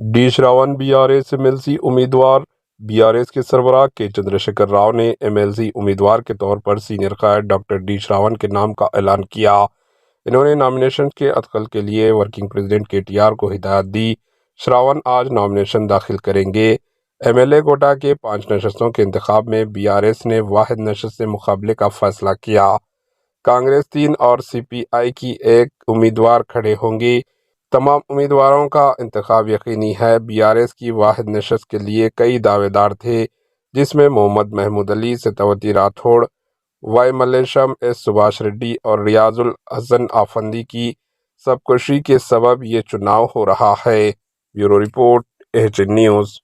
D Shravan BRS MLC उम्मीदवार। BRS के सरबराह के चंद्रशेखर राव ने एमएलसी उम्मीदवार के तौर पर सीनियर कायद डॉक्टर डी श्रावण के नाम का ऐलान किया। इन्होंने नॉमिनेशन के अदखल के लिए वर्किंग प्रेसिडेंट केटीआर को हिदायत दी। श्रावण आज नॉमिनेशन दाखिल करेंगे। एमएलए कोटा के 5 नशस्तों के इंतखाब में बीआरएस ने वाहिद नशस्त से मुकाबले का फैसला किया। कांग्रेस 3 और सीपीआई की 1 उम्मीदवार खड़े होंगी। तमाम उम्मीदवारों का इंतखाब यकीनी है। बीआरएस की वाहिद नशस्त के लिए कई दावेदार थे, जिसमें मोहम्मद महमूद अली, सतावती राठौड़, वाई मल्लेशम, एस सुभाष रेड्डी और रियाजुल हसन आफंदी की सबकुशी के सबब ये चुनाव हो रहा है। Bureau report, H news.